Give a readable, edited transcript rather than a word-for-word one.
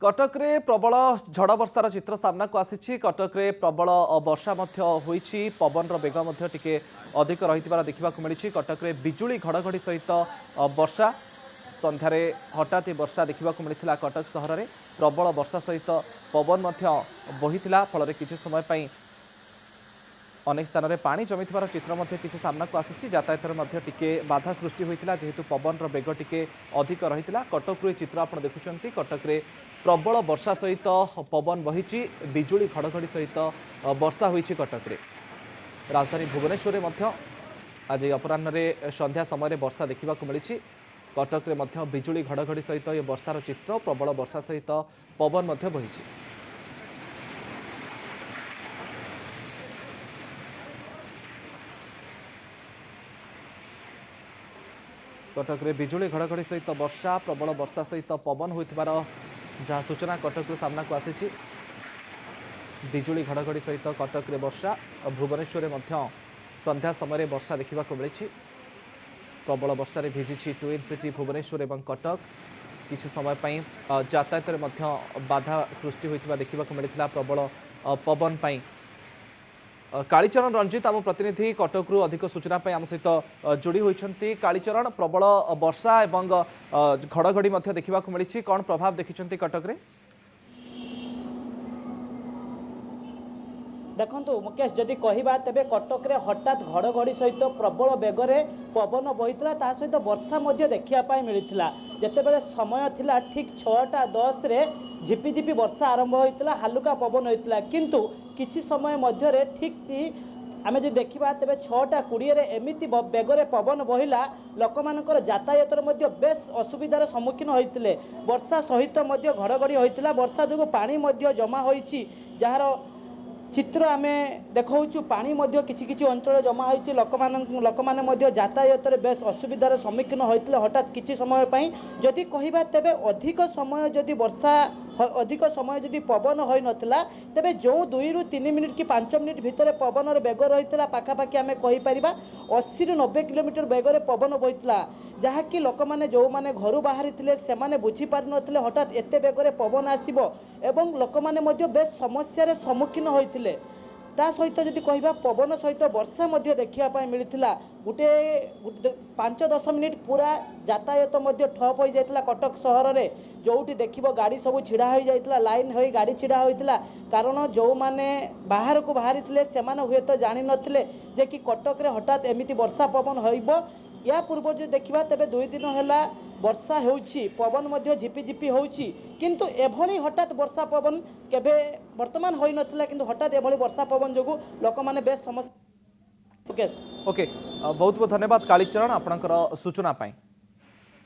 कटक रे प्रबल झड़ वर्षार चित्र सामना को आसी। कटक रे प्रबल वर्षा होईछि, पवन बेग टिके अधिक रही देखा मिली। कटक रे बिजुली घड़घड़ी सहित वर्षा संध्यारे हठात वर्षा देखा मिलता। कटक सहर में प्रबल वर्षा सहित पवन बही फल किसी समय अनेक स्थान में पानी जमी चित्र किसी सामना को आसी। यातायात टिके बाधा सृष्टि होता जेहेतु पवन बेग टिके अधिक रही। कटक चित्र आप देखुं कटक रे प्रबल वर्षा सहित पवन बही बिजुली घड़घड़ी सहित वर्षा होईछि। कटक रे राजधानी भुवनेश्वर में आज अपराह्न संध्या समय वर्षा देखा मिली। कटक रे बिजुली घड़घड़ी सहित ये वर्षार चित्र प्रबल वर्षा सहित पवन बही। कटक रे बिजुली घड़घड़ी सहित वर्षा प्रबल वर्षा सहित पवन होइथिबार जहाँ सूचना कटक सामना को आसी। बिजुली घड़घड़ी सहित कटक रे वर्षा भुवनेश्वर में संध्या समय वर्षा देखा मिली। प्रबल वर्षा भिजी ट्विन सिटी भुवनेश्वर और कटक। किसी समय यातायात बाधा सृष्टि होता देखा मिलता प्रबल पवन पाई। कालीचरण रंजित आम प्रतिनिधि कटक रु अधिक सूचना आम सहित जोड़ी होती। कालीचरण प्रबल वर्षा एवं घड़घड़ी देखा मिली, कौन प्रभाव देखिं कटक रे? देखो मुकेश जदि कहवा तेरे कटक रे हठात घड़घड़ी सहित प्रबल बेगरे पवन बही सहित वर्षा देखा मिलता। जितेबाला समय थिला ठीक 6:10 रे झिपिझिपि वर्षा आरंभ होता, हालुका पवन होता, किंतु किछि समय मध्य ठीक आमे जो देखा तेरे 6:20 एमती बेगरे पवन बहिला लोक मानकर यातायात बेस असुविधार सम्मुखीन होते। वर्षा सहित घड़घड़ी होता। वर्षा जो पानी जमा होती जार चित्र आमे देखु। पानी किछि किछि अंचल जमा होती। लोक मैंने यातायात बेस असुविधार सम्मुखीन होते हठात किछि समय जदि कहवा तेरे अधिक समय जदि वर्षा अधिक समय जदि पवन हो नाला तेरे जो 2 ରୁ 3 मिनिट कि 5 मिनिट भितर पवन बेग रही है पाखापाखि आम कहीपर 80 ରୁ 90 किलोमीटर बेगर पवन बही जहाँकि लोक मैंने जो मैंने घर बाहरी से बुझी पार नथिले हठात एते बेगर पवन आसीबो एवं लोक मैंने बेस समस्या सम्मुखीन होते। ता सहित जदि कहवा पवन सहित वर्षा देखा मिलता। गोटे 5-10 मिनिट पूरा यातायात ठप हो जाता कटक सहर में। जोटी देखिबो गाड़ी सब छिड़ा हो जाता, लाइन हो गाड़ी छिड़ा होता। कारण जो मैंने बाहर को बाहरी से हुए तो जानी नथिले जे कि कटक रे हठात एमिति वर्षा पवन होइबो। या पूर्व जो देखा तेरे 2 दिन है वर्षा होउछि, पवन झिपिझिपि होउछि, किंतु एभली हठात वर्षा पवन केबे वर्तमान होई नथिला, किंतु हठात एभली वर्षा पवन जोगु लोक माने बेस समस्या। ओके बहुत बहुत धन्यवाद कालीचरण आपनकर सूचना पाई।